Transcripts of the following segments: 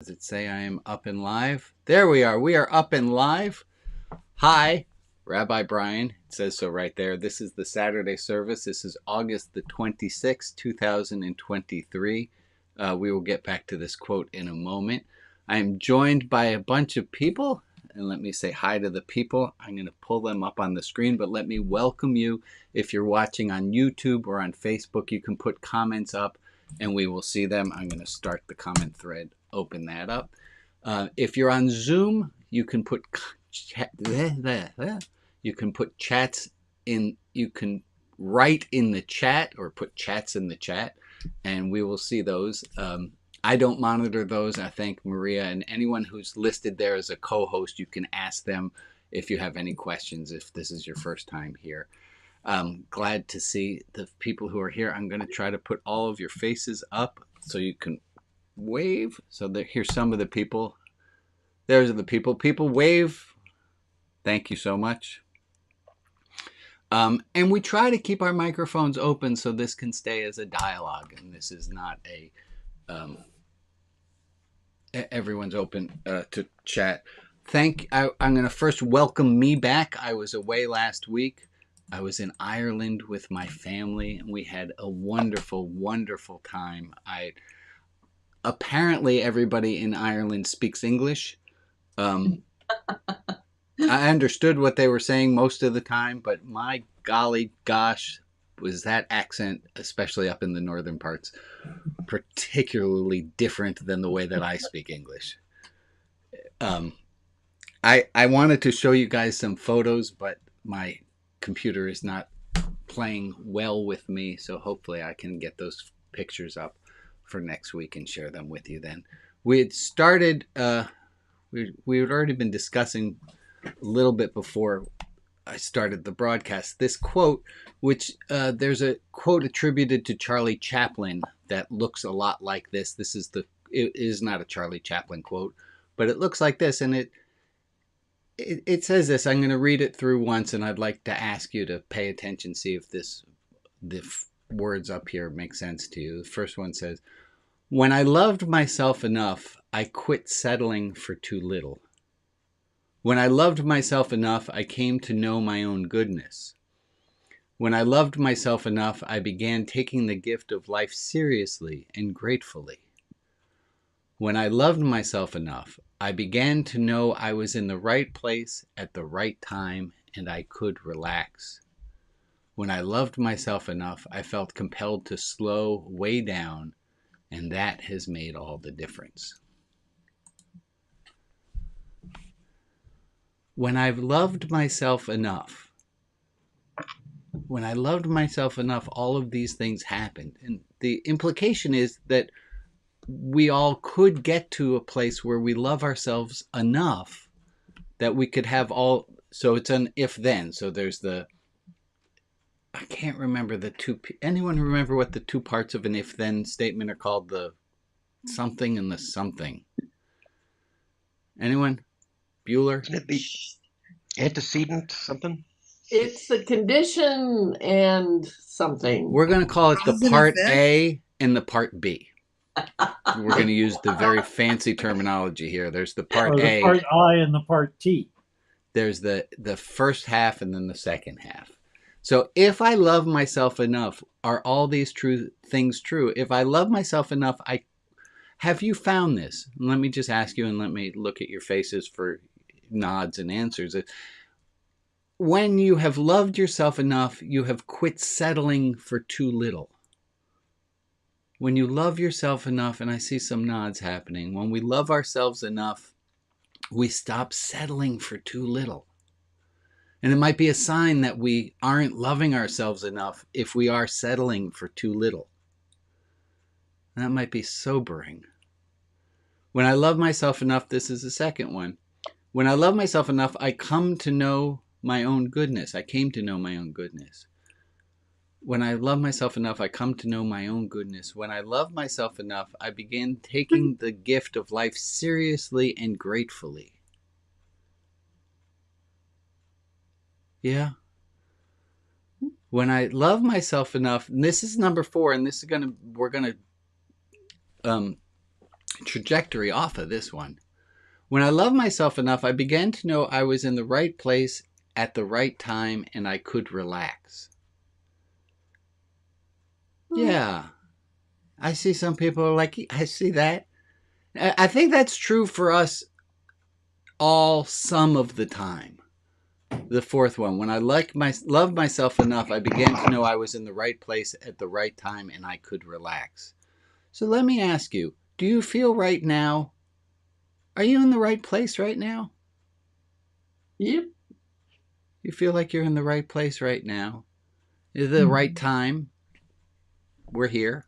Does it say I am up and live? There we are. We are up and live. Hi, Rabbi Brian. It says so right there. This is the Saturday service. This is August the 26th, 2023. We will get back to this quote in a moment. I am joined by a bunch of people, and let me say hi to the people. I'm going to pull them up on the screen, but let me welcome you. If you're watching on YouTube or on Facebook, you can put comments up and we will see them. I'm going to start the comment thread, open that up. If you're on Zoom, you can put you can put chats in, you can write in the chat or put chats in the chat, and we will see those. I don't monitor those. I thank Maria and anyone who's listed there as a co-host. You can ask them if you have any questions, if this is your first time here. Glad to see the people who are here. I'm going to try to put all of your faces up so you can wave. So here's some of the people. There's the people. People wave. Thank you so much. And we try to keep our microphones open so this can stay as a dialogue, and this is not a everyone's open to chat. I'm going to first welcome me back. I was away last week. I was in Ireland with my family, and we had a wonderful, wonderful time. Apparently everybody in Ireland speaks English. I understood what they were saying most of the time, but my golly gosh, was that accent, especially up in the northern parts, particularly different than the way that I speak English. I wanted to show you guys some photos, but my computer is not playing well with me, so hopefully I can get those pictures up for next week and share them with you then. We had started, we had already been discussing a little bit before I started the broadcast this quote, which there's a quote attributed to Charlie Chaplin that looks a lot like this. It is not a Charlie Chaplin quote, but it looks like this, and it says this. I'm going to read it through once, and I'd like to ask you to pay attention, see if the words up here make sense to you. The first one says, "When I loved myself enough, I quit settling for too little. When I loved myself enough, I came to know my own goodness. When I loved myself enough, I began taking the gift of life seriously and gratefully. When I loved myself enough, I began to know I was in the right place at the right time and I could relax. When I loved myself enough, I felt compelled to slow way down, and that has made all the difference." When I've loved myself enough, all of these things happened. And the implication is that we all could get to a place where we love ourselves enough that we could have all. So it's an if then. So there's I can't remember the two. Anyone remember what the two parts of an if then statement are called? The something and the something. Anyone? Bueller? Isn't it the antecedent something? It's the condition and something. We're going to call it the part A and the part B. We're going to use the very fancy terminology here. There's the part or the A. part I and the part T. There's the first half and then the second half. So if I love myself enough, are all these things true? If I love myself enough, have you found this? Let me just ask you, and let me look at your faces for nods and answers. When you have loved yourself enough, you have quit settling for too little. When you love yourself enough, and I see some nods happening, when we love ourselves enough, we stop settling for too little. And it might be a sign that we aren't loving ourselves enough if we are settling for too little. And that might be sobering. When I love myself enough, this is the second one. When I love myself enough, I come to know my own goodness. I came to know my own goodness. When I love myself enough, I come to know my own goodness. When I love myself enough, I began taking the gift of life seriously and gratefully. Yeah. When I love myself enough, and this is number 4, and this is we're gonna trajectory off of this one. When I love myself enough, I began to know I was in the right place at the right time and I could relax. Yeah. I see some people are like, I see that. I think that's true for us all some of the time. The fourth one, when I love myself enough, I began to know I was in the right place at the right time and I could relax. So let me ask you, do you feel right now, are you in the right place right now? Yep. You feel like you're in the right place right now? The right time? We're here.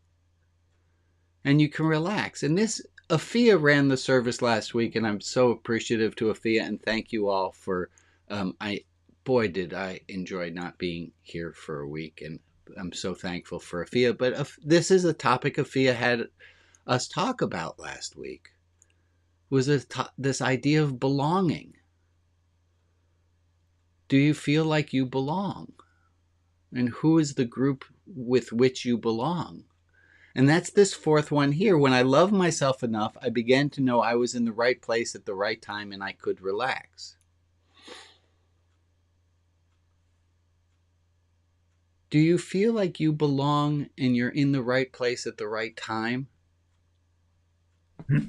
And you can relax. And this, Afia ran the service last week, and I'm so appreciative to Afia, and thank you all for, did I enjoy not being here for a week, and I'm so thankful for Afia. But this is a topic Afia had us talk about last week, was this idea of belonging. Do you feel like you belong? And who is the group with which you belong? And that's this fourth one here. When I love myself enough, I began to know I was in the right place at the right time and I could relax. Do you feel like you belong and you're in the right place at the right time?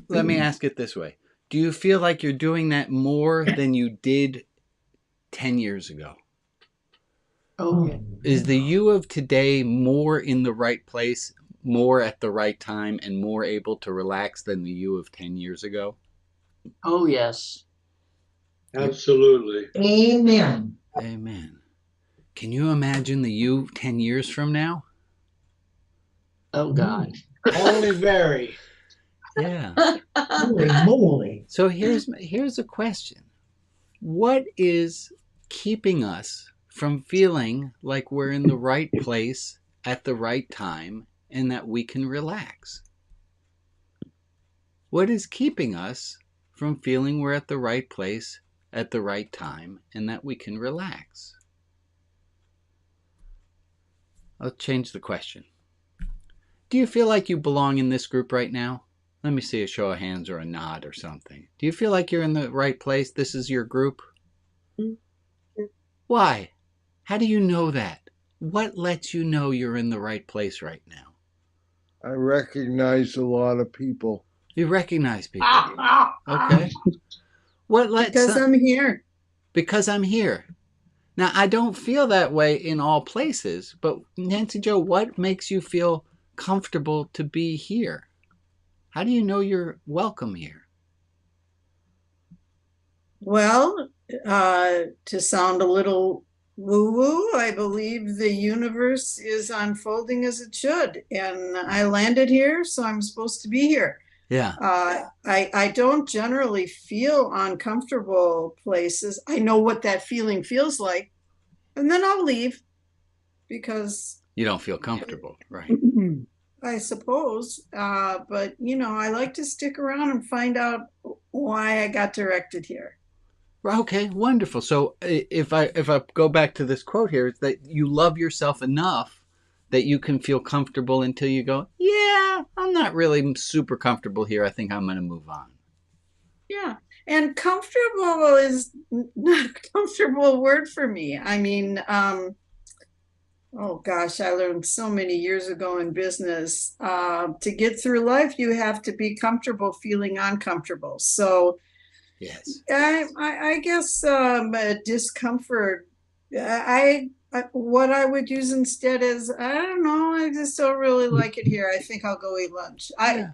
Let me ask it this way. Do you feel like you're doing that more than you did 10 years ago? Okay. Is the you of today more in the right place, more at the right time, and more able to relax than the you of 10 years ago? Oh, yes. Absolutely. Amen. Amen. Can you imagine the you 10 years from now? Oh, God. Only very. Yeah. Holy moly. So here's a question. What is keeping us from feeling like we're in the right place at the right time and that we can relax? What is keeping us from feeling we're at the right place at the right time and that we can relax? I'll change the question. Do you feel like you belong in this group right now? Let me see a show of hands or a nod or something. Do you feel like you're in the right place? This is your group? Why? How do you know that? What lets you know you're in the right place right now? I recognize a lot of people. You recognize people. Okay. What lets Because I'm here. Because I'm here. Now, I don't feel that way in all places, but Nancy Jo, what makes you feel comfortable to be here? How do you know you're welcome here? Well, to sound a little woo-woo, I believe the universe is unfolding as it should. And I landed here, so I'm supposed to be here. Yeah. I don't generally feel uncomfortable places. I know what that feeling feels like. And then I'll leave because You don't feel comfortable, right? I suppose. But, you know, I like to stick around and find out why I got directed here. Okay, wonderful. So if I go back to this quote here, it's that you love yourself enough that you can feel comfortable until you go, yeah, I'm not really super comfortable here. I think I'm going to move on. Yeah. And comfortable is not a comfortable word for me. I mean, oh gosh, I learned so many years ago in business, to get through life, you have to be comfortable feeling uncomfortable. So Yes. I guess discomfort, what I would use instead is, I don't know, I just don't really like it here. I think I'll go eat lunch. Okay.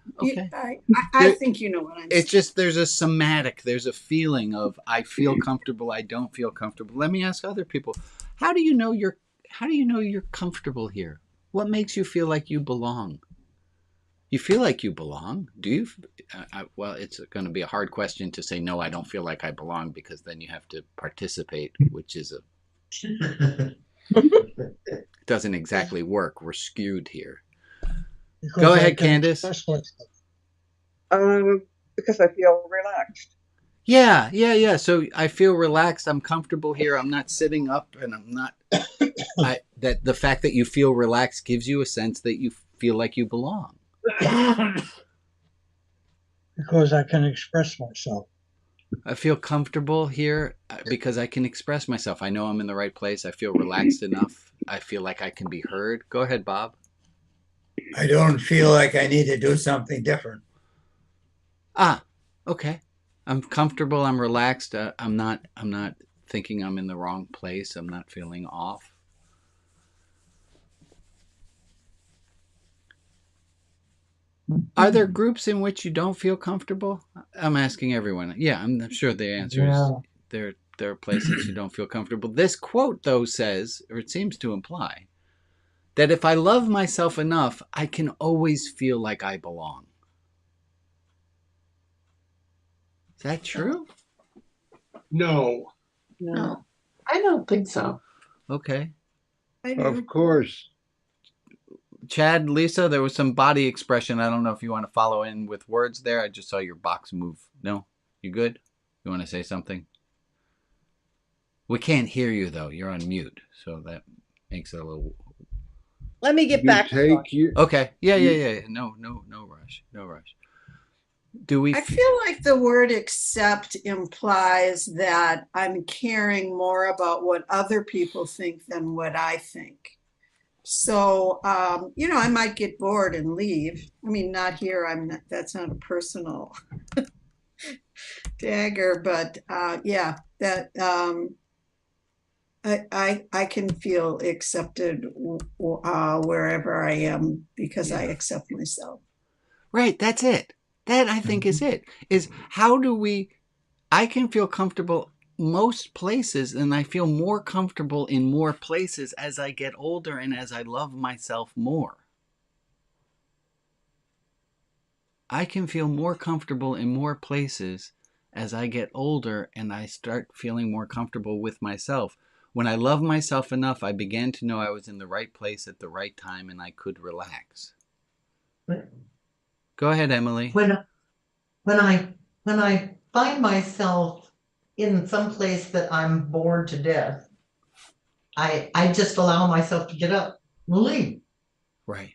I think you know what I'm saying. It's just there's a somatic, there's a feeling of I feel comfortable, I don't feel comfortable. Let me ask other people, how do you know you're comfortable here? What makes you feel like you belong? You feel like you belong? Do you? Well, it's going to be a hard question to say, no, I don't feel like I belong, because then you have to participate, which is doesn't exactly work. We're skewed here. Go ahead, Candace. Because I feel relaxed. Yeah. So I feel relaxed. I'm comfortable here. I'm not sitting up, and I'm not. That the fact that you feel relaxed gives you a sense that you feel like you belong. because I can express myself. I feel comfortable here because I can express myself. I know I'm in the right place. I feel relaxed enough. I feel like I can be heard. Go ahead, Bob. I don't feel like I need to do something different. Ah, okay. I'm comfortable. I'm relaxed. I'm not thinking I'm in the wrong place. I'm not feeling off. Are there groups in which you don't feel comfortable? I'm asking everyone. Yeah, I'm sure the answer is there are places you don't feel comfortable. This quote, though, says, or it seems to imply, that if I love myself enough, I can always feel like I belong. Is that true? No. No, I don't think so. Okay. I do. Of course. Chad, Lisa, there was some body expression. I don't know if you want to follow in with words there. I just saw your box move. No? You good? You want to say something? We can't hear you, though. You're on mute, so that makes it a little... Let me get You back. take you. Okay. Yeah. No rush. No rush. Do we... I feel like the word accept implies that I'm caring more about what other people think than what I think. So, I might get bored and leave. I mean, not here. That's not a personal dagger, but yeah, that I can feel accepted wherever I am because I accept myself. Right. That's it. That, I think, is it. Is how do we... I can feel comfortable most places, and I feel more comfortable in more places as I get older and as I love myself more. I can feel more comfortable in more places as I get older and I start feeling more comfortable with myself. When I love myself enough, I began to know I was in the right place at the right time and I could relax. Go ahead, Emily. When I find myself in some place that I'm bored to death, I just allow myself to get up and leave. Right.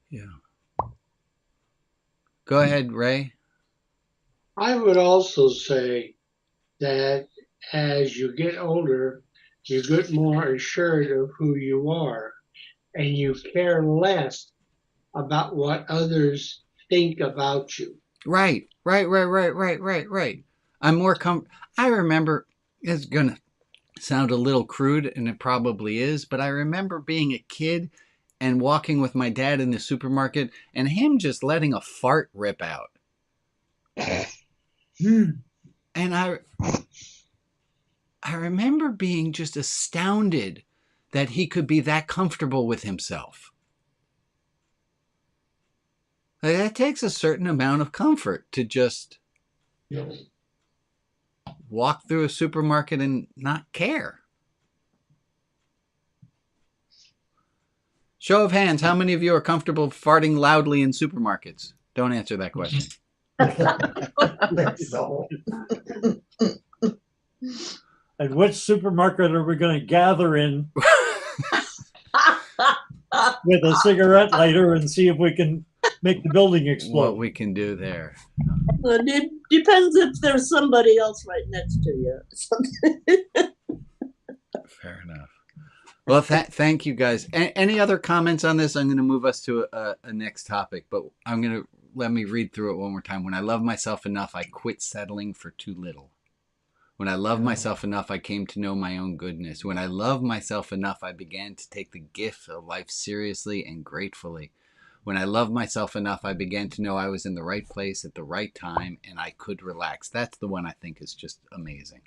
Yeah. Go ahead, Ray. I would also say that as you get older, you get more assured of who you are, and you care less about what others think about you. Right. I'm more I remember, it's going to sound a little crude, and it probably is, but I remember being a kid and walking with my dad in the supermarket and him just letting a fart rip out. And I remember being just astounded that he could be that comfortable with himself. Like, that takes a certain amount of comfort to just walk through a supermarket and not care. Show of hands, how many of you are comfortable farting loudly in supermarkets? Don't answer that question. So, And which supermarket are we going to gather in with a cigarette lighter and see if we can make the building explode? What we can do there. It depends if there's somebody else right next to you. Fair enough. Well, thank you guys. Any other comments on this? I'm going to move us to a next topic, but let me read through it one more time. When I love myself enough, I quit settling for too little. When I loved myself enough, I came to know my own goodness. When I loved myself enough, I began to take the gift of life seriously and gratefully. When I loved myself enough, I began to know I was in the right place at the right time and I could relax. That's the one I think is just amazing.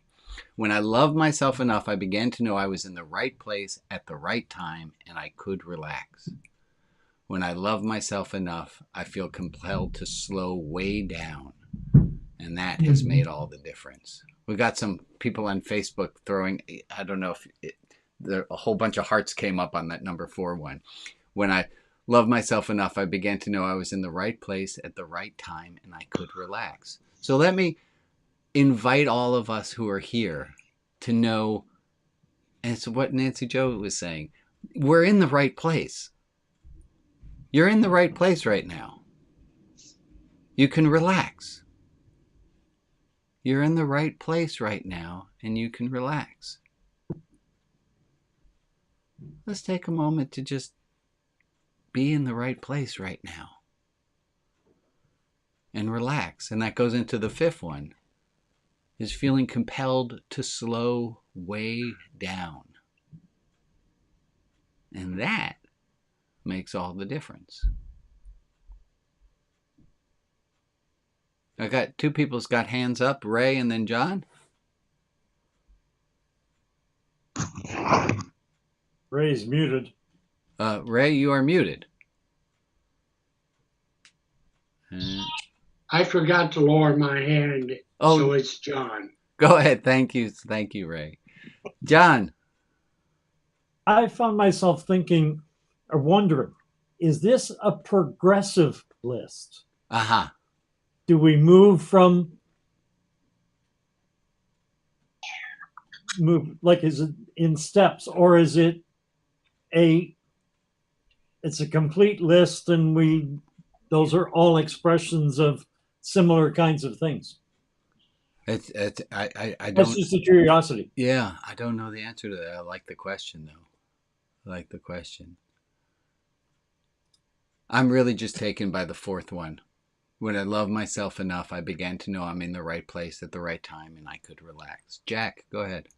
When I loved myself enough, I began to know I was in the right place at the right time and I could relax. When I love myself enough, I feel compelled to slow way down. And that has made all the difference. We got some people on Facebook throwing, I don't know if a whole bunch of hearts came up on that number 4 one. When I love myself enough, I began to know I was in the right place at the right time and I could relax. So let me invite all of us who are here to know, and it's what Nancy Jo was saying, we're in the right place. You're in the right place right now. You can relax. You're in the right place right now, and you can relax. Let's take a moment to just be in the right place right now and relax. And that goes into the fifth one, is feeling compelled to slow way down. And that makes all the difference. I got two people's got hands up, Ray and then John. Ray's muted. Ray, you are muted. I forgot to lower my hand, so it's John. Go ahead. Thank you. Thank you, Ray. John. I found myself thinking or wondering, is this a progressive list? Uh-huh. Do we move like, is it in steps, or is it it's a complete list and those are all expressions of similar kinds of things? I don't. That's just a curiosity. Yeah, I don't know the answer to that. I like the question, though. I like the question. I'm really just taken by the fourth one. When I love myself enough, I began to know I'm in the right place at the right time and I could relax. Jack, go ahead.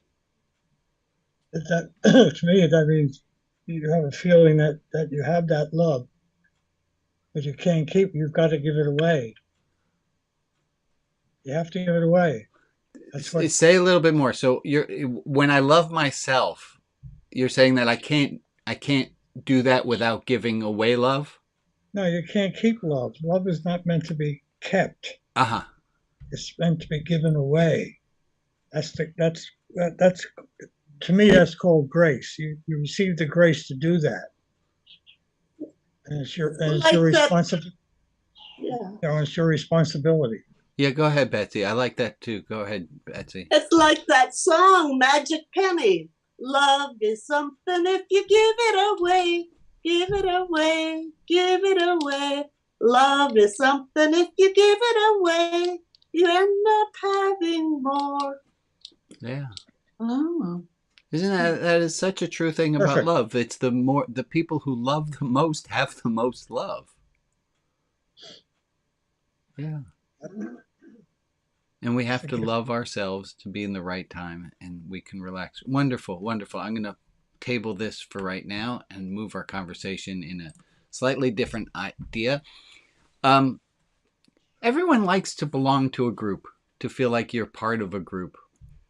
To me, that means you have a feeling that you have that love, but you can't keep. You've got to give it away. You have to give it away. That's what. Say a little bit more. So when I love myself, you're saying that I can't do that without giving away love? No, you can't keep love. Love is not meant to be kept. Uh-huh. It's meant to be given away. That's to me, that's called grace. You receive the grace to do that. And it's your responsibility. Yeah. It's your responsibility. Yeah, go ahead, Betsy. I like that too. Go ahead, Betsy. It's like that song, Magic Penny. Love is something if you give it away. Give it away, give it away. Love is something if you give it away. You end up having more. Yeah. Oh. Isn't that is such a true thing about love? It's the people who love the most have the most love. Yeah. And we have to love ourselves to be in the right time, and we can relax. Wonderful, wonderful. I'm going to table this for right now and move our conversation in a slightly different idea. Everyone likes to belong to a group, to feel like you're part of a group,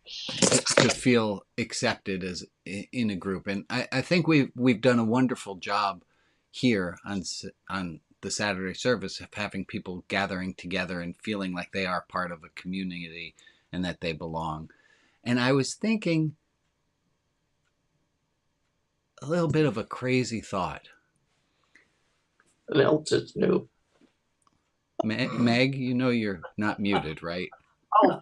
to feel accepted as in a group. And I think we've done a wonderful job here on the Saturday service of having people gathering together and feeling like they are part of a community and that they belong. And I was thinking a little bit of a crazy thought. What else is new? Meg, you know you're not muted, right? Oh.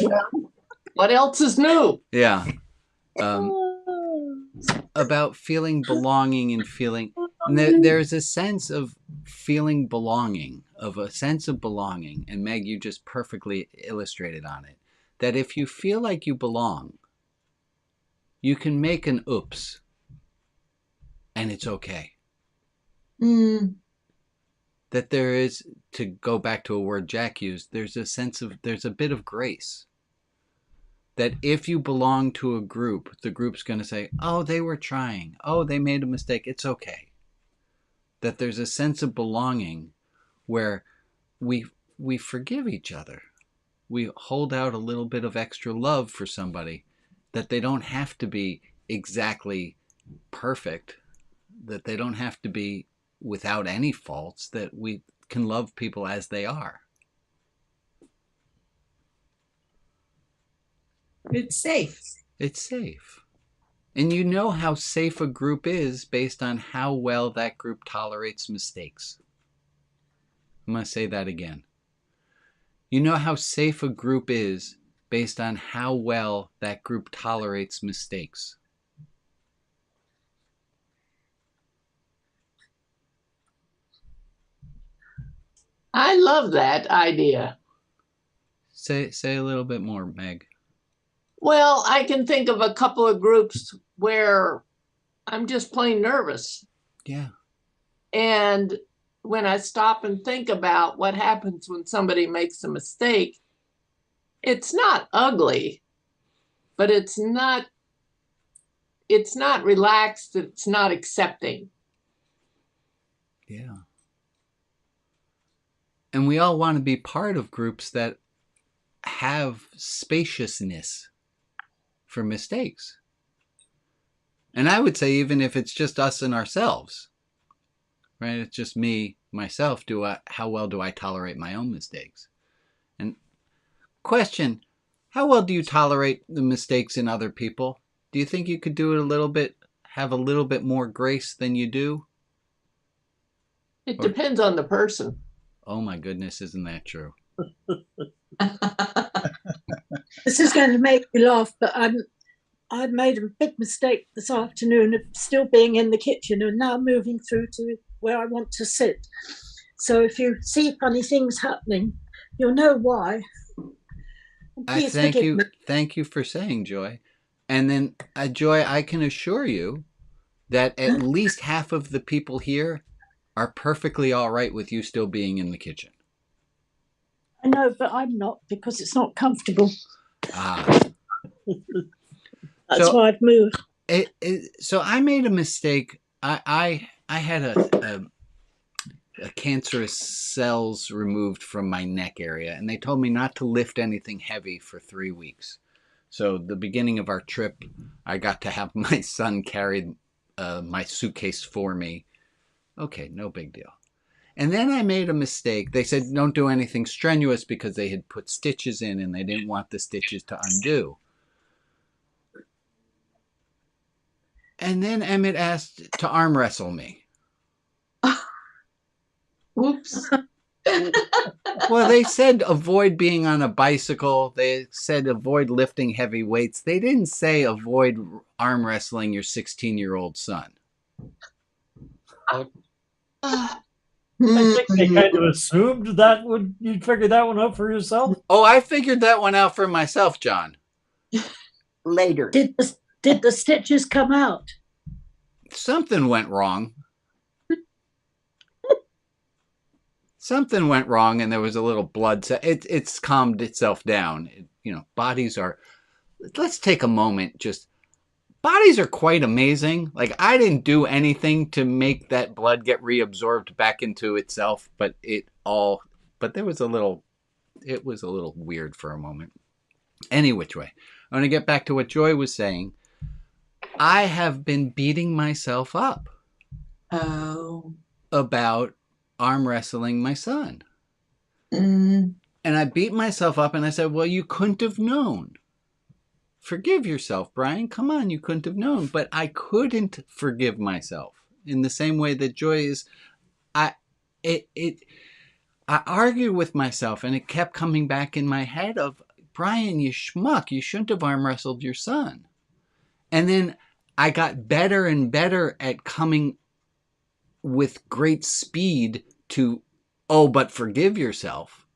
Well, what else is new? Yeah. About feeling belonging and feeling, and there's a sense of feeling belonging, of a sense of belonging. And Meg, you just perfectly illustrated on it. That if you feel like you belong, you can make an oops, and it's okay. That there is, to go back to a word Jack used, there's a bit of grace. That if you belong to a group, the group's going to say, oh, they were trying. Oh, they made a mistake. It's okay. That there's a sense of belonging where we forgive each other. We hold out a little bit of extra love for somebody, that they don't have to be exactly perfect, that they don't have to be without any faults, that we can love people as they are. It's safe. It's safe. And you know how safe a group is based on how well that group tolerates mistakes. I'm going to say that again. You know how safe a group is based on how well that group tolerates mistakes. I love that idea. Say a little bit more, Meg. Well, I can think of a couple of groups where I'm just plain nervous. Yeah. And when I stop and think about what happens when somebody makes a mistake, it's not ugly, but it's not relaxed, it's not accepting. Yeah. And we all want to be part of groups that have spaciousness for mistakes. And I would say even if it's just us and ourselves, right? It's just me, myself, how well do I tolerate my own mistakes? And question, how well do you tolerate the mistakes in other people? Do you think you could do it have a little bit more grace than you do? It depends on the person. Oh my goodness, isn't that true? This is going to make me laugh, but I made a big mistake this afternoon of still being in the kitchen and now moving through to where I want to sit. So if you see funny things happening, you'll know why. Please thank you for saying, Joy. And then, Joy, I can assure you that at least half of the people here are perfectly all right with you still being in the kitchen. I know, but I'm not, because it's not comfortable. That's why I've moved. So I made a mistake. I had a cancerous cells removed from my neck area, and they told me not to lift anything heavy for 3 weeks. So the beginning of our trip, I got to have my son carry my suitcase for me. Okay, no big deal. And then I made a mistake. They said don't do anything strenuous because they had put stitches in and they didn't want the stitches to undo. And then Emmett asked to arm wrestle me. Oops. Well, they said avoid being on a bicycle. They said avoid lifting heavy weights. They didn't say avoid arm wrestling your 16-year-old son. I think they kind of assumed that you'd figure that one out for yourself. Oh, I figured that one out for myself, John. Later. Did the stitches come out? Something went wrong. Something went wrong, and there was a little blood. It's calmed itself down. Bodies are. Let's take a moment. Bodies are quite amazing. Like, I didn't do anything to make that blood get reabsorbed back into itself, but there was a little. It was a little weird for a moment. Any which way, I want to get back to what Joy was saying. I have been beating myself up. Oh. About arm wrestling my son. Mm. And I beat myself up and I said, well, you couldn't have known. Forgive yourself, Brian. Come on, you couldn't have known. But I couldn't forgive myself in the same way that Joy is. I argued with myself and it kept coming back in my head of, Brian, you schmuck, you shouldn't have arm wrestled your son. And then I got better and better at coming with great speed to, but forgive yourself.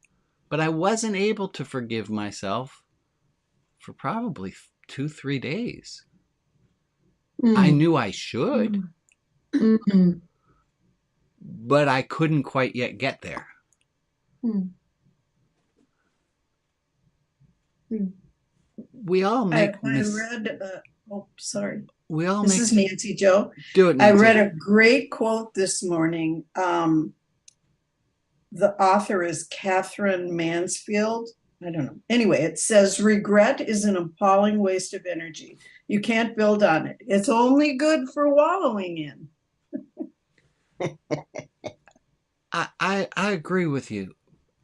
But I wasn't able to forgive myself for probably 2-3 days. I knew I should, but I couldn't quite yet get there. We all make sorry. We all This is Nancy Jo. Do it, Nancy. Nancy. I read a great quote this morning. The author is Catherine Mansfield. I don't know. Anyway, it says, regret is an appalling waste of energy. You can't build on it. It's only good for wallowing in. I agree with you.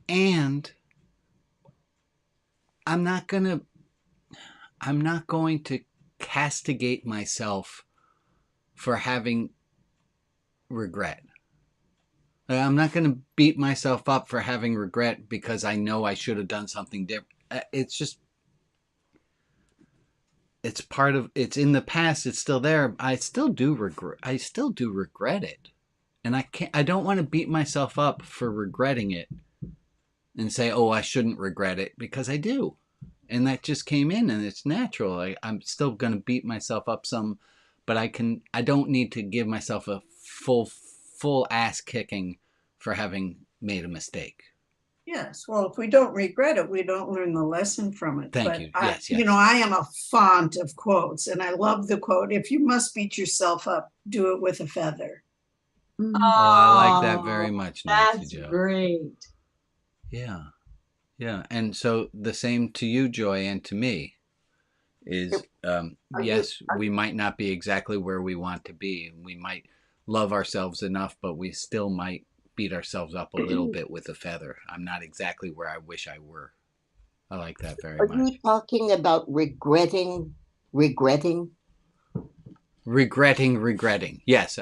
And I'm not going to castigate myself for having regret. I'm not going to beat myself up for having regret because I know I should have done something different. It's in the past. It's still there. I still do regret it. And I don't want to beat myself up for regretting it and say, oh, I shouldn't regret it, because I do. And that just came in, and it's natural. I'm still going to beat myself up some, but I don't need to give myself a full ass kicking for having made a mistake. Yes, well, if we don't regret it, we don't learn the lesson from it. Thank But you. I, Yes, yes. You know, I am a font of quotes, and I love the quote, if you must beat yourself up, do it with a feather. Oh, I like that very much, Nancy That's Jo. great. Yeah. Yeah. And so the same to you, Joy, and to me is, yes, we might not be exactly where we want to be. We might love ourselves enough, but we still might beat ourselves up a little bit with a feather. I'm not exactly where I wish I were. I like that very much. Are you talking about regretting? Regretting. Yes,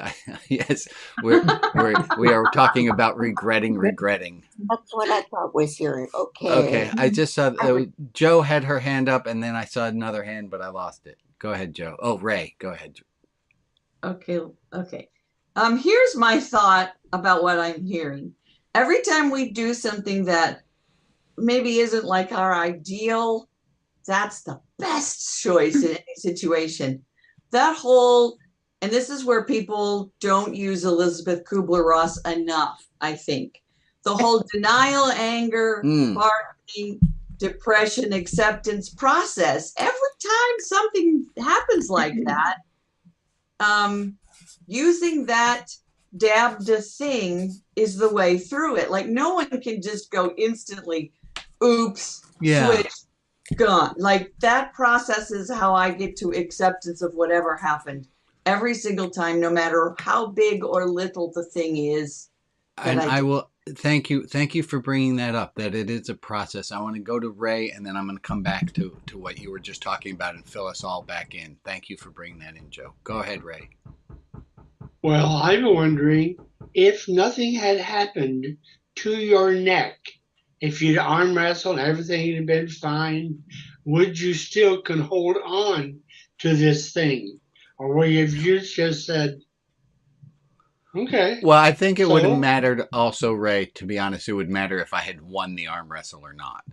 yes. We are talking about regretting. That's what I thought was hearing. Okay. Okay, I just saw Joe had her hand up, and then I saw another hand, but I lost it. Go ahead, Joe. Oh, Ray, go ahead. Okay. Here's my thought about what I'm hearing. Every time we do something that maybe isn't like our ideal, that's the best choice in any situation. That whole, and this is where people don't use Elizabeth Kubler-Ross enough, I think. The whole denial, anger, bargaining, depression, acceptance process. Every time something happens like that, using that DABDA thing is the way through it. Like, no one can just go instantly, oops, switch, gone. Like, that process is how I get to acceptance of whatever happened every single time, no matter how big or little the thing is. And I will thank you for bringing that up, that it is a process. I want to go to Ray, and then I'm going to come back to what you were just talking about and fill us all back in. Thank you for bringing that in, Joe. Go ahead, Ray. Well, I'm wondering if nothing had happened to your neck, if you'd arm wrestled, everything had been fine, would you still can hold on to this thing? Or would you just said, okay. Well, I think it would have mattered also, Ray, to be honest. It would matter if I had won the arm wrestle or not.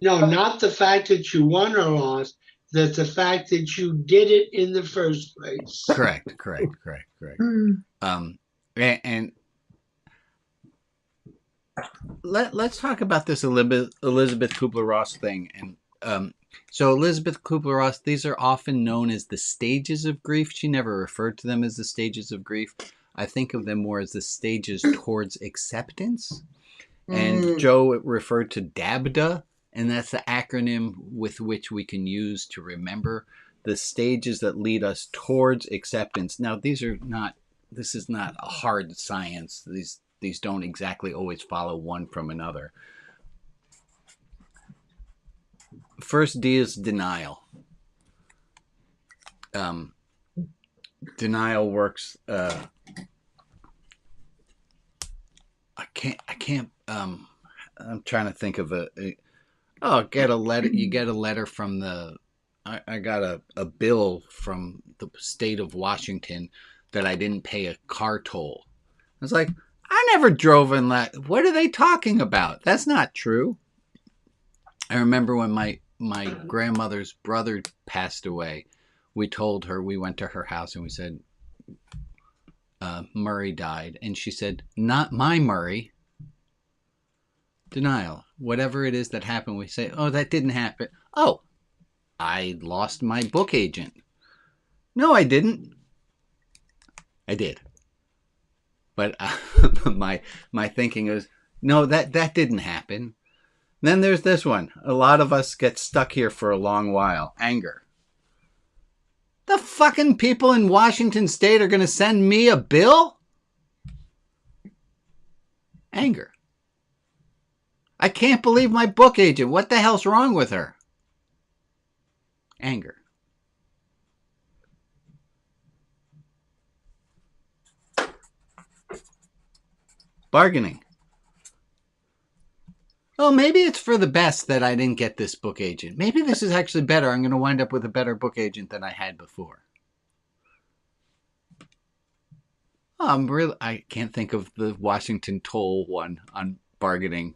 No, not the fact that you won or lost, that the fact that you did it in the first place. Correct. And let's talk about this Elizabeth Kubler-Ross thing. And so Elizabeth Kubler-Ross, these are often known as the stages of grief. She never referred to them as the stages of grief. I think of them more as the stages towards acceptance. And Joe referred to DABDA, and that's the acronym with which we can use to remember the stages that lead us towards acceptance. Now, this is not a hard science. These don't exactly always follow one from another. First D is denial. Denial works. I can't. I'm trying to think of get a letter. You get a letter from the. I got a bill from the state of Washington that I didn't pay a car toll. I was like, I never drove in that. What are they talking about? That's not true. I remember when my grandmother's brother passed away. We told her, we went to her house and we said, Murray died. And she said, not my Murray. Denial. Whatever it is that happened, we say, oh, that didn't happen. Oh, I lost my book agent. No, I didn't. I did. But my thinking is, no, that didn't happen. Then there's this one. A lot of us get stuck here for a long while. Anger. The fucking people in Washington State are going to send me a bill? Anger. I can't believe my book agent. What the hell's wrong with her? Anger. Bargaining. Oh, maybe it's for the best that I didn't get this book agent. Maybe this is actually better. I'm going to wind up with a better book agent than I had before. I can't think of the Washington Toll one on bargaining.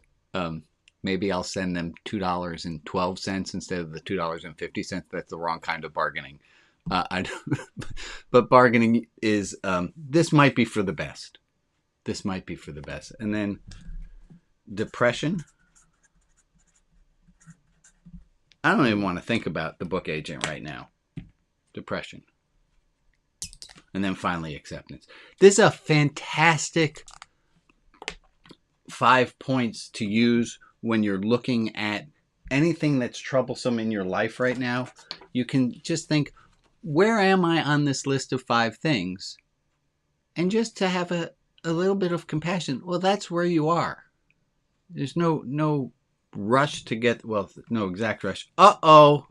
Maybe I'll send them $2.12 instead of the $2.50. That's the wrong kind of bargaining. But bargaining is, this might be for the best. This might be for the best. And then depression. I don't even want to think about the book agent right now. Depression. And then finally acceptance. This is a fantastic 5 points to use when you're looking at anything that's troublesome in your life right now. You can just think, where am I on this list of 5 things? And just to have a little bit of compassion. Well, that's where you are. There's no rush to get, well, no exact rush. Uh-oh.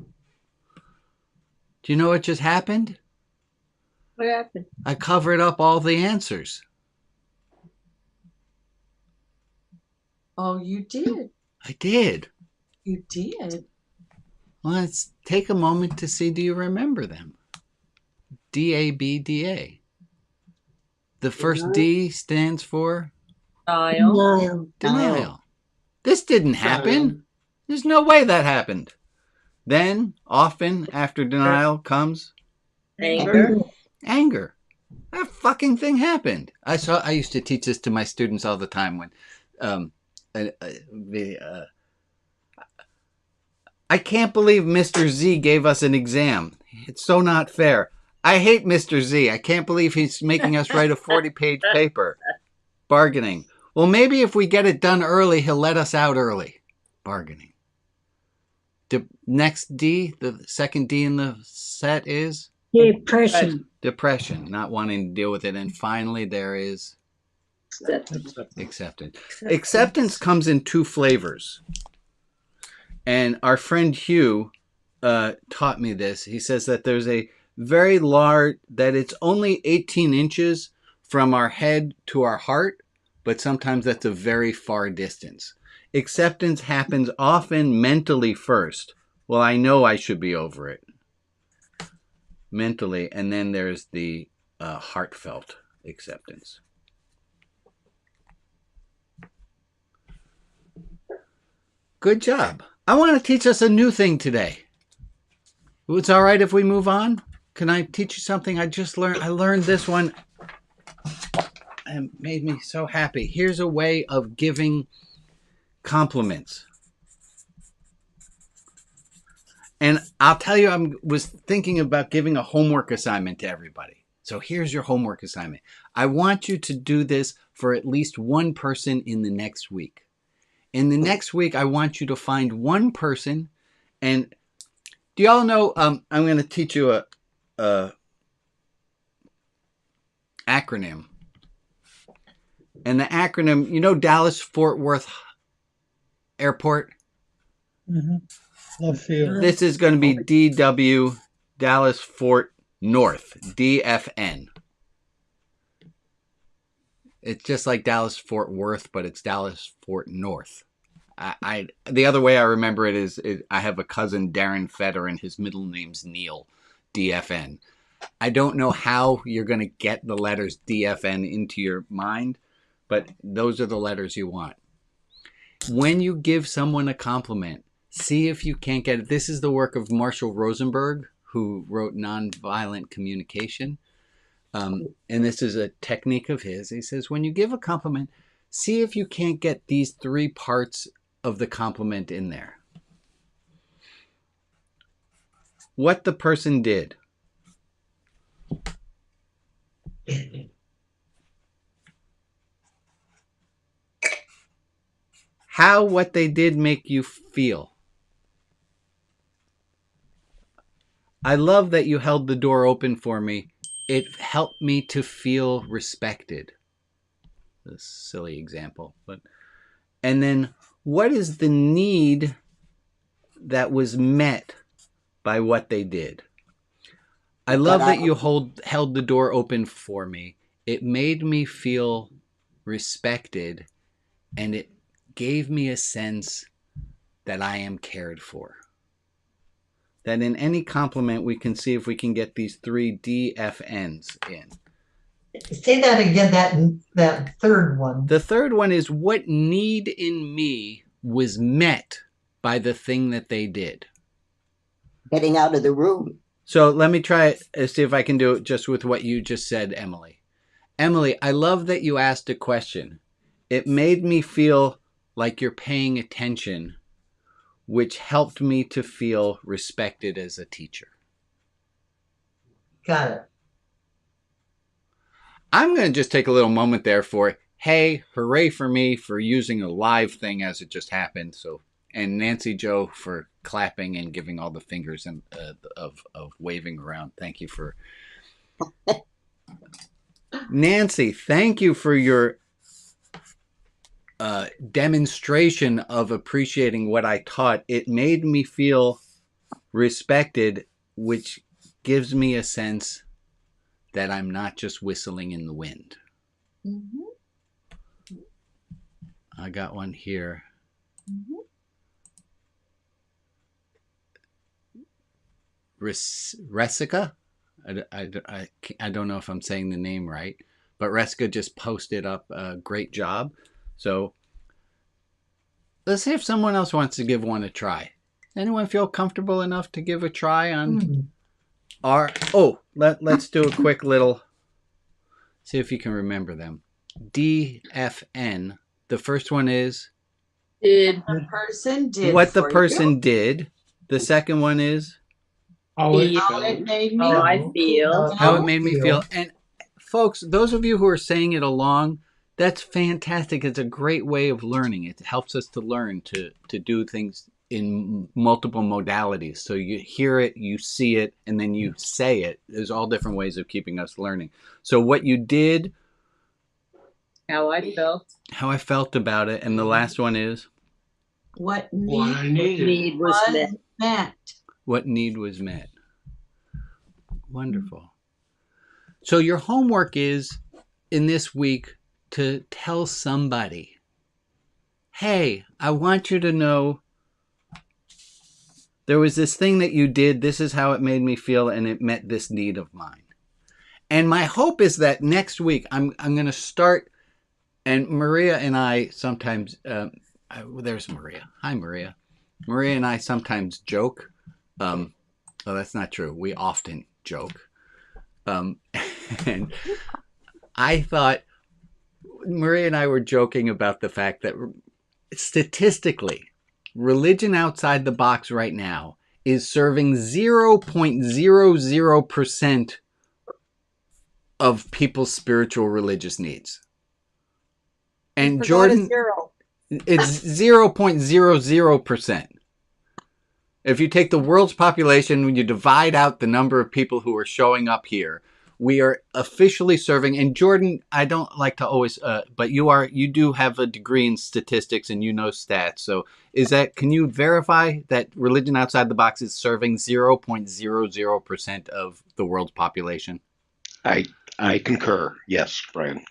Do you know what just happened? What happened? I covered up all the answers. Oh, you did. I did. You did. Well, let's take a moment to see, do you remember them? DABDA. The first D stands for? Denial. This didn't happen. There's no way that happened. Then, often after denial comes? Anger. That fucking thing happened. I used to teach this to my students all the time when I can't believe Mr. Z gave us an exam. It's so not fair. I hate Mr. Z. I can't believe he's making us write a 40-page paper. Bargaining. Well, maybe if we get it done early, he'll let us out early. Bargaining. Next D, the second D in the set is? Depression. Depression, not wanting to deal with it. And finally, there is acceptance. Acceptance comes in 2 flavors. And our friend Hugh taught me this. He says that there's a very large, that it's only 18 inches from our head to our heart, but sometimes that's a very far distance. Acceptance happens often mentally first. Well, I know I should be over it. Mentally, and then there's the heartfelt acceptance. Good job. I want to teach us a new thing today. It's all right if we move on? Can I teach you something I just learned? I learned this one and made me so happy. Here's a way of giving compliments. And I'll tell you, I was thinking about giving a homework assignment to everybody. So here's your homework assignment. I want you to do this for at least one person in the next week. In the next week, I want you to find one person. And do y'all know, I'm going to teach you a acronym. And the acronym, you know Dallas Fort Worth Airport? Mm-hmm. Love field. This is going to be DW, Dallas Fort North, DFN. It's just like Dallas Fort Worth, but it's Dallas Fort North. The other way I remember it is I have a cousin, Darren Fetter, and his middle name's Neil, DFN. I don't know how you're going to get the letters DFN into your mind, but those are the letters you want. When you give someone a compliment, see if you can't get it. This is the work of Marshall Rosenberg, who wrote Nonviolent Communication. And this is a technique of his. He says, when you give a compliment, see if you can't get these 3 parts of the compliment in there. What the person did. How what they did make you feel. I love that you held the door open for me. It helped me to feel respected. A silly example, but and then what is the need that was met by what they did? I love that you held the door open for me. It made me feel respected, and it gave me a sense that I am cared for. That in any compliment, we can see if we can get these 3 DFNs in. Say that again, that third one. The third one is what need in me was met by the thing that they did. Getting out of the room. So let me try it and see if I can do it just with what you just said, Emily. Emily, I love that you asked a question. It made me feel like you're paying attention, which helped me to feel respected as a teacher. Got it. I'm going to just take a little moment there for, hey, hooray for me for using a live thing as it just happened. So, and Nancy Joe for clapping and giving all the fingers and of waving around. Thank you for Nancy. Thank you for your demonstration of appreciating what I taught. It made me feel respected, which gives me a sense that I'm not just whistling in the wind. Mm-hmm. I got one here. Mm-hmm. Resica? I don't know if I'm saying the name right, but Resica just posted up a great job. So let's see if someone else wants to give one a try. Anyone feel comfortable enough to give a try on our... Oh, let's do a quick little... See if you can remember them. DFN. The first one is... Did the person did what the for person you. did. The second one is... How it made me feel. How it made me feel. And folks, those of you who are saying it along, that's fantastic. It's a great way of learning. It helps us to learn to do things in multiple modalities. So you hear it, you see it, and then you say it. There's all different ways of keeping us learning. So what you did, how I felt about it, and the last one is what need was met. What need was met. Wonderful. So your homework is in this week to tell somebody, hey, I want you to know there was this thing that you did. This is how it made me feel, and it met this need of mine. And my hope is that next week I'm going to start, and Maria and I sometimes, there's Maria. Hi, Maria. Maria and I sometimes joke. Well, that's not true. We often joke. And I thought Maria and I were joking about the fact that statistically, religion outside the box right now is serving 0.00% of people's spiritual religious needs. And Jordan, it's 0.00%. If you take the world's population, when you divide out the number of people who are showing up here, we are officially serving. And Jordan, I don't like to always, but you do have a degree in statistics and you know stats. So can you verify that religion outside the box is serving 0.00% of the world's population? I concur. Yes, Brian.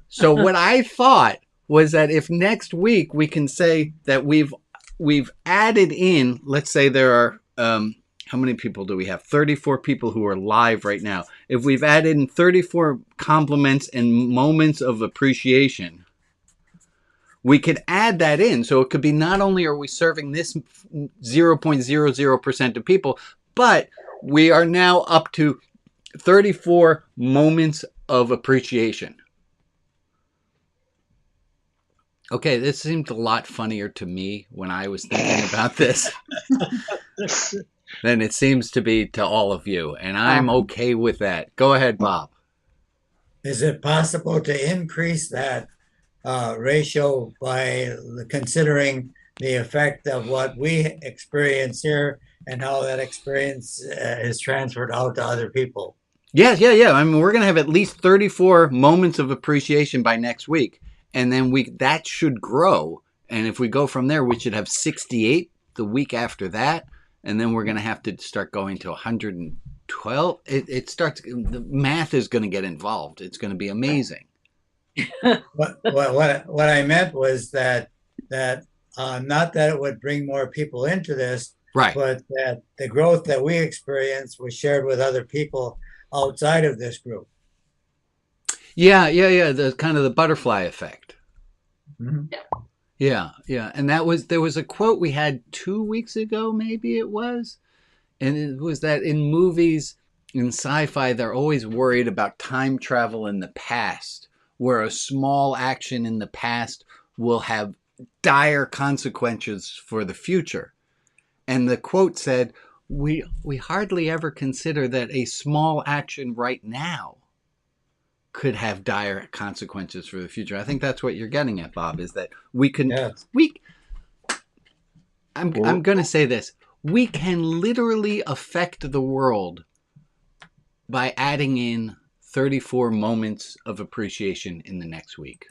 So what I thought was that if next week we can say that we've added in, let's say there are, how many people do we have? 34 people who are live right now. If we've added in 34 compliments and moments of appreciation, we could add that in. So it could be not only are we serving this 0.00% of people, but we are now up to 34 moments of appreciation. Okay, this seemed a lot funnier to me when I was thinking about this than it seems to be to all of you, and I'm okay with that. Go ahead, Bob. Is it possible to increase that ratio by considering the effect of what we experience here and how that experience is transferred out to other people? Yeah. I mean, we're going to have at least 34 moments of appreciation by next week. And then that should grow. And if we go from there, we should have 68 the week after that. And then we're going to have to start going to 112. The math is going to get involved. It's going to be amazing. What I meant was that not that it would bring more people into this, right? But that the growth that we experienced was shared with other people outside of this group. Yeah. The kind of the butterfly effect. Mhm. Yeah. And there was a quote we had 2 weeks ago, maybe it was. And it was that in movies, in sci-fi, they're always worried about time travel in the past, where a small action in the past will have dire consequences for the future. And the quote said, we hardly ever consider that a small action right now could have dire consequences for the future. I think that's what you're getting at, Bob, is that we can, I'm going to say this. We can literally affect the world by adding in 34 moments of appreciation in the next week.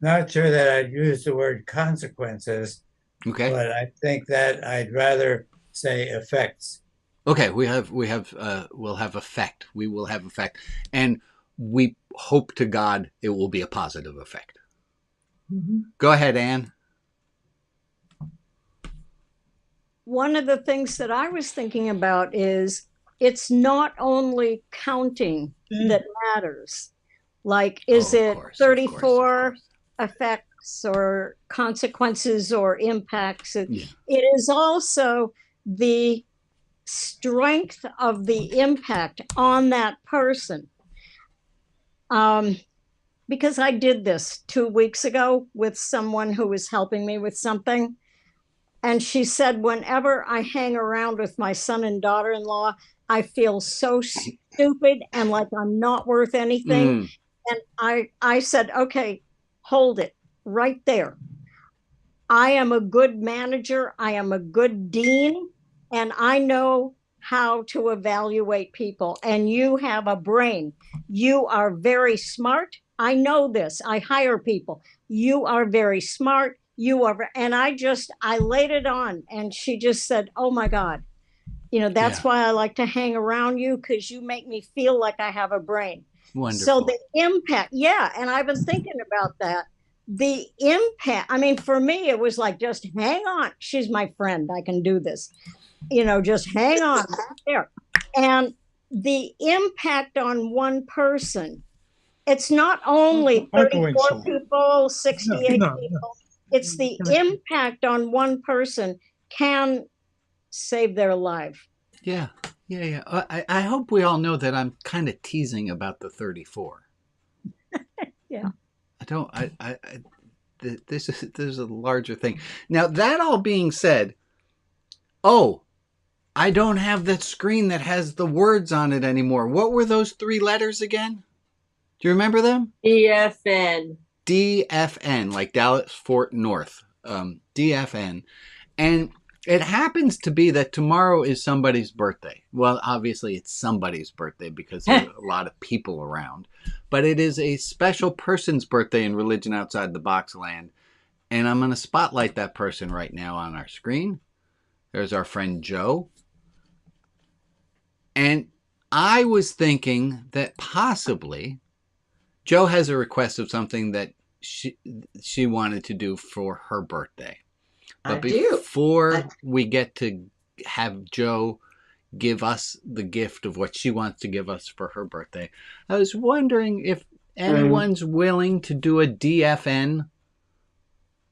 Not sure that I'd use the word consequences. Okay. But I think that I'd rather say effects. Okay, we'll have effect. We will have effect. And we hope to God it will be a positive effect. Mm-hmm. Go ahead, Anne. One of the things that I was thinking about is it's not only counting that matters. Like, is it 34 effects or consequences or impacts? It is also the strength of the impact on that person. Because I did this 2 weeks ago with someone who was helping me with something. And she said, whenever I hang around with my son and daughter-in-law, I feel so stupid and like I'm not worth anything. And I said, okay, hold it right there. I am a good manager. I am a good dean, and I know how to evaluate people. And you have a brain. You are very smart. I know this. I hire people. You are very smart. And I laid it on, and she just said, oh my God, that's why I like to hang around you, because you make me feel like I have a brain. Wonderful. So the impact, and I've been thinking about that. The impact, I mean, for me, it was like, just hang on. She's my friend. I can do this. Just hang on there. And the impact on one person, it's not only 34 people, 68 people. It's the impact on one person can save their life. Yeah. I hope we all know that I'm kind of teasing about the 34. Yeah. This is a larger thing. Now, that all being said, I don't have that screen that has the words on it anymore. What were those 3 letters again? Do you remember them? DFN. DFN, like Dallas Fort North. DFN. And it happens to be that tomorrow is somebody's birthday. Well, obviously it's somebody's birthday because there's a lot of people around. But it is a special person's birthday in Religion Outside the Box land. And I'm going to spotlight that person right now on our screen. There's our friend Joe. And I was thinking that possibly Joe has a request of something that she wanted to do for her birthday. But before we get to have Joe give us the gift of what she wants to give us for her birthday, I was wondering if anyone's willing to do a DFN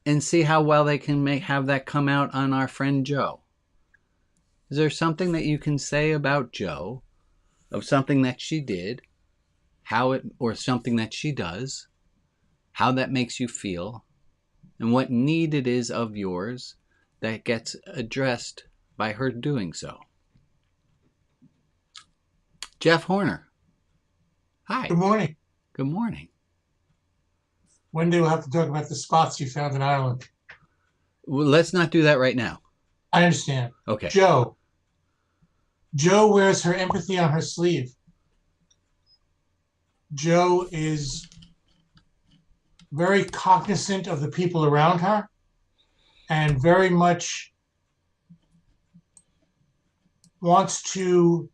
and see how well they can have that come out on our friend Joe. Is there something that you can say about Joe, of something that she did, or something that she does, how that makes you feel, and what need it is of yours that gets addressed by her doing so? Jeff Horner. Hi. Good morning. Good morning. When do we have to talk about the spots you found in Ireland? Well, let's not do that right now. I understand. Okay. Joe wears her empathy on her sleeve. Joe is very cognizant of the people around her and very much wants to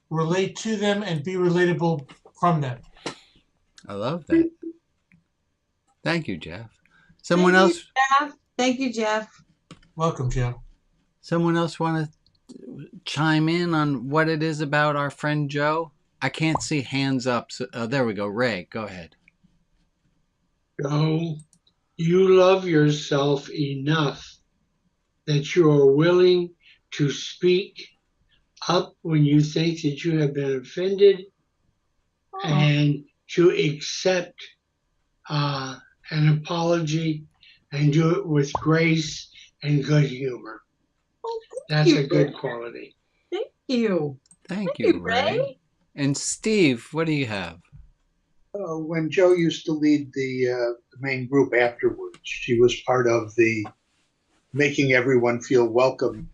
relate to them and be relatable from them. I love that. Thank you, Jeff. Someone else? Thank you, Jeff. Welcome, Joe. Someone else want to chime in on what it is about our friend Joe? I can't see hands up. So, there we go. Ray, go ahead. Joe, you love yourself enough that you are willing to speak up when you think that you have been offended and to accept an apology and do it with grace and good humor. That's a good quality. Thank you. Thank you, Ray. And Steve, what do you have? When Joe used to lead the main group afterwards, she was part of the making everyone feel welcome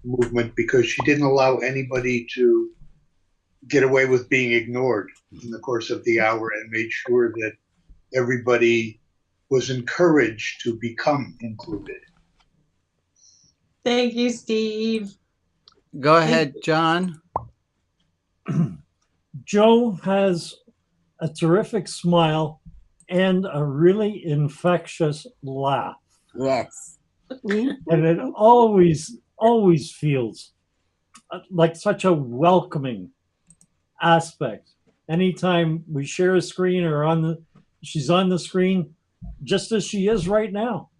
movement because she didn't allow anybody to get away with being ignored in the course of the hour and made sure that everybody was encouraged to become included. Thank you, Steve. Go ahead, John. Joe has a terrific smile and a really infectious laugh. Yes. And it always feels like such a welcoming aspect. Anytime we share a screen or she's on the screen, just as she is right now.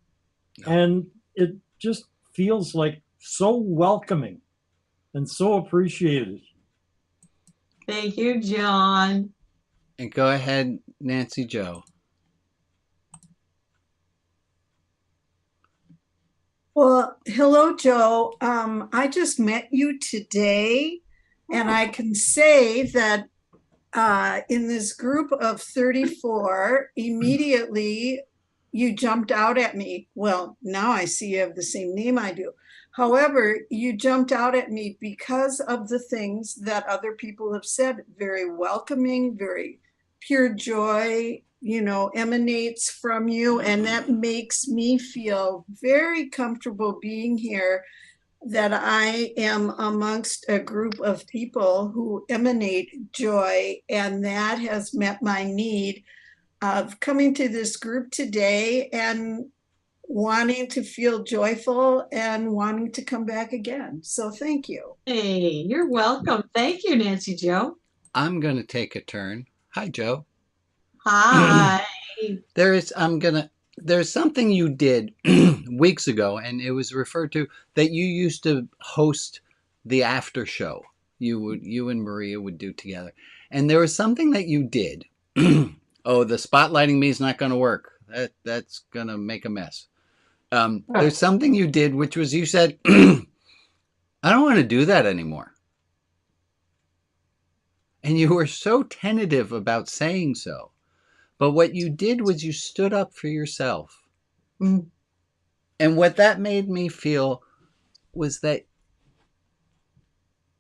And it just feels like so welcoming and so appreciated. Thank you, John. And go ahead, Nancy Jo. Well, hello, Joe. I just met you today, and I can say that in this group of 34, immediately you jumped out at me. Well, now I see you have the same name I do. However, you jumped out at me because of the things that other people have said. Very welcoming, very pure joy, emanates from you. And that makes me feel very comfortable being here, that I am amongst a group of people who emanate joy. And that has met my need of coming to this group today and wanting to feel joyful and wanting to come back again. So thank you. Hey, you're welcome. Thank you, Nancy Jo. I'm going to take a turn. Hi, Joe. Hi. There's something you did weeks ago, and it was referred to that you used to host the after show. You and Maria would do together. And there was something that you did. Oh, the spotlighting me is not going to work. That's going to make a mess. There's something you did, which was you said, I don't want to do that anymore. And you were so tentative about saying so. But what you did was you stood up for yourself. Mm. And what that made me feel was that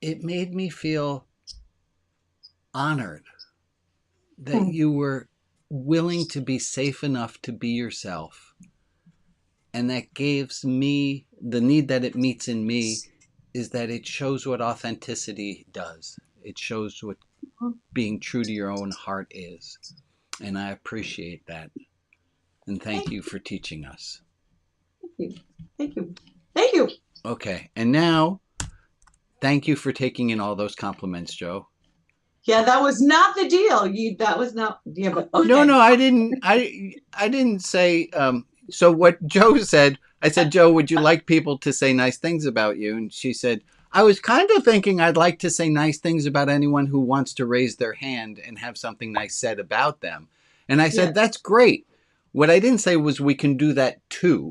it made me feel honored that you were willing to be safe enough to be yourself. And that gives me the need that it meets in me is that it shows what authenticity does. It shows what being true to your own heart is. And I appreciate that. And thank you for teaching us. Thank you. Thank you. Okay. And now, thank you for taking in all those compliments, Joe. Yeah, that was not the deal. That was not. Yeah, but okay. No, I didn't. I didn't say. So what Joe said, I said, Joe, would you like people to say nice things about you? And she said, I was kind of thinking I'd like to say nice things about anyone who wants to raise their hand and have something nice said about them. And I said, that's great. What I didn't say was we can do that too.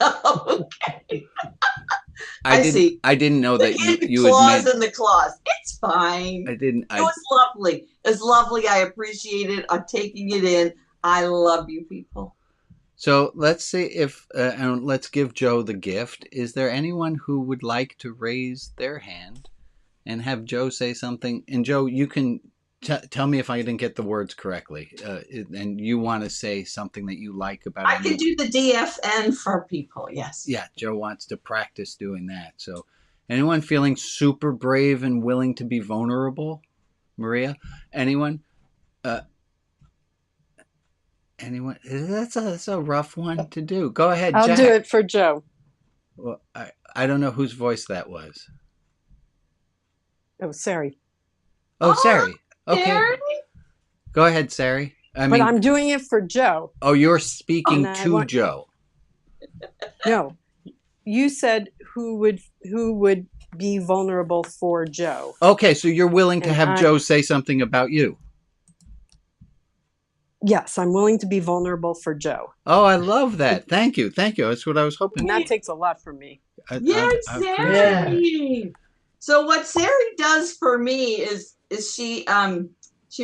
Okay. I see. I didn't know that you clause had in the clause. It's fine. I didn't. It was lovely. It's lovely. I appreciate it. I'm taking it in. I love you people. So let's see if, and let's give Joe the gift. Is there anyone who would like to raise their hand and have Joe say something? And Joe, you can tell me if I didn't get the words correctly. And you want to say something that you like about I can do the DFN for people. Yes. Yeah, Joe wants to practice doing that. So anyone feeling super brave and willing to be vulnerable? Maria? Anyone? Anyone? That's a rough one to do. Go ahead, I'll Jack. do it for Joe. Well, I don't know whose voice that was. Oh, sorry. Oh, Sari. Okay. Sari? Go ahead, Sari. But I'm doing it for Joe. Oh, you're speaking And I to want- Joe. No, you said who would be vulnerable for Joe. Okay, so you're willing to And have I- Joe say something about you. Yes, I'm willing to be vulnerable for Joe. Oh, I love that. Thank you. Thank you. That's what I was hoping. And that takes a lot from me. Yay, I appreciate Sari! So what Sari does for me is she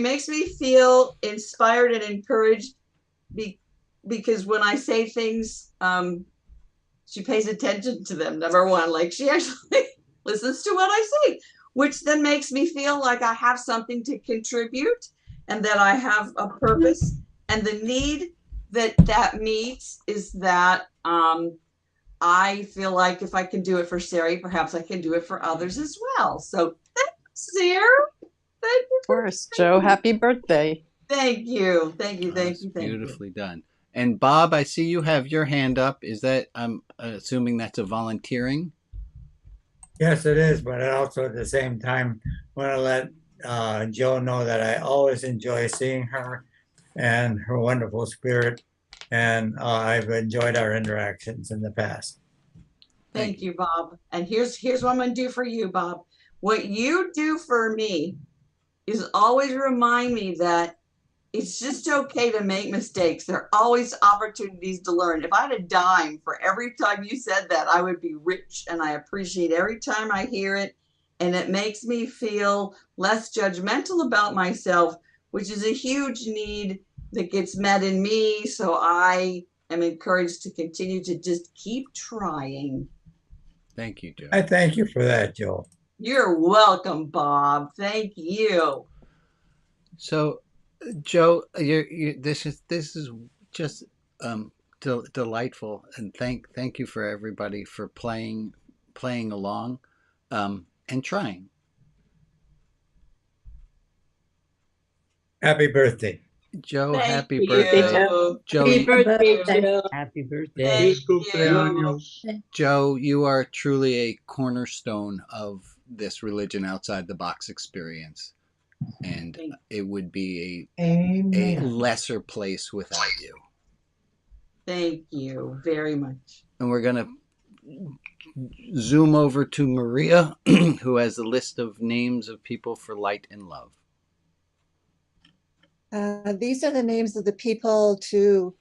makes me feel inspired and encouraged because when I say things, she pays attention to them. Number one, like she actually listens to what I say, which then makes me feel like I have something to contribute and that I have a purpose. And the need that meets is that I feel like if I can do it for Sari, perhaps I can do it for others as well. So thanks, Sarah. Thank you. Of course, Joe, happy birthday. Thank you. Thank you. Thank you. Thank you. Beautifully done. And Bob, I see you have your hand up. Is that, I'm assuming that's a volunteering? Yes, it is, but I also at the same time want to let Joe know that I always enjoy seeing her and her wonderful spirit, and I've enjoyed our interactions in the past. Thank you, Bob. And here's what I'm going to do for you, Bob. What you do for me is always remind me that it's just okay to make mistakes. There are always opportunities to learn. If I had a dime for every time you said that, I would be rich, and I appreciate every time I hear it. And it makes me feel less judgmental about myself, which is a huge need that gets met in me. So I am encouraged to continue to just keep trying. Thank you, Joe. I thank you for that, Joe. You're welcome, Bob. Thank you. So, Joe, this is just delightful, and thank you for everybody for playing along and trying. Happy birthday, Joe. Thank happy you. birthday, Joe. Happy birthday, Joe. Happy birthday. Joe, you are truly a cornerstone of this Religion Outside the Box experience, and it would be a lesser place without you. Thank you very much. And we're going to zoom over to Maria, who has a list of names of people for light and love. These are the names of the people to,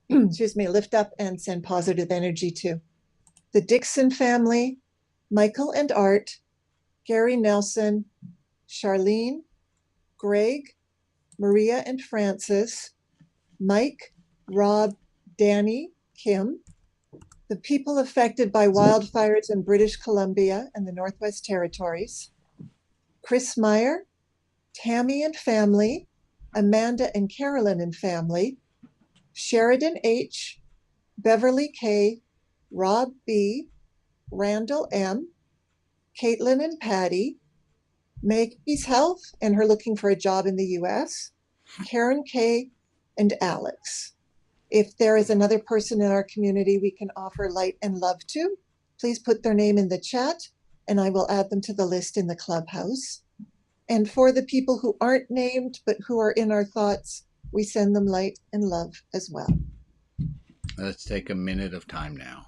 excuse me, lift up and send positive energy to. The Dixon family, Michael and Art, Gary Nelson, Charlene, Greg, Maria and Francis, Mike, Rob, Danny, Kim, the people affected by wildfires in British Columbia and the Northwest Territories, Chris Meyer, Tammy and family, Amanda and Carolyn and family, Sheridan H., Beverly K., Rob B., Randall M., Caitlin and Patty, Maggie's health and her looking for a job in the U.S., Karen K., and Alex. If there is another person in our community we can offer light and love to, please put their name in the chat and I will add them to the list in the clubhouse. And for the people who aren't named but who are in our thoughts, we send them light and love as well. Let's take a minute of time now.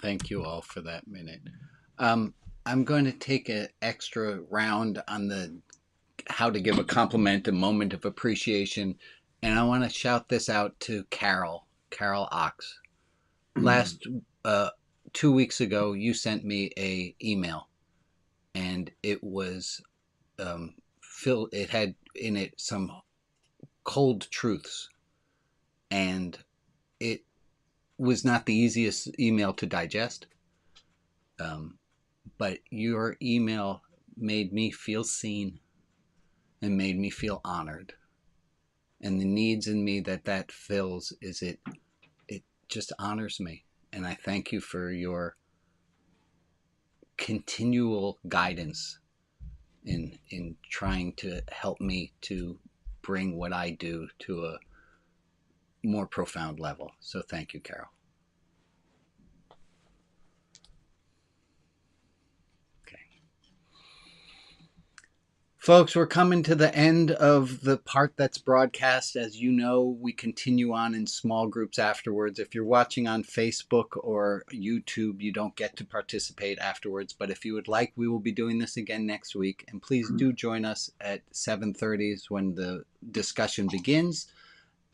Thank you all for that minute. I'm going to take an extra round on the how to give a compliment, a moment of appreciation. And I want to shout this out to Carol Ox. Last 2 weeks ago, you sent me a email, and it was it had in it some cold truths, and it was not the easiest email to digest. But your email made me feel seen and made me feel honored. And the needs in me that fills is it just honors me. And I thank you for your continual guidance in trying to help me to bring what I do to a more profound level. So thank you, Carol. Folks, we're coming to the end of the part that's broadcast. As you know, we continue on in small groups afterwards. If you're watching on Facebook or YouTube, you don't get to participate afterwards. But if you would like, we will be doing this again next week. And please do join us at 7:30 when the discussion begins.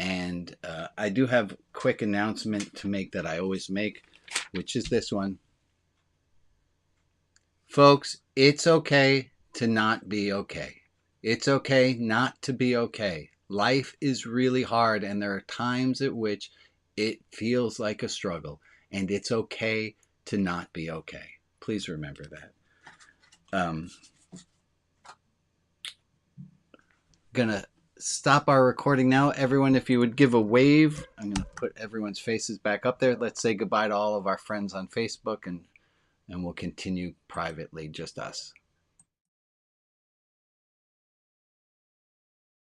And I do have a quick announcement to make that I always make, which is this one. Folks, it's okay to not be okay. It's okay not to be okay. Life is really hard, and there are times at which it feels like a struggle, and it's okay to not be okay. Please remember that. Gonna stop our recording now. Everyone, if you would give a wave, I'm gonna put everyone's faces back up there. Let's say goodbye to all of our friends on Facebook, and we'll continue privately, just us.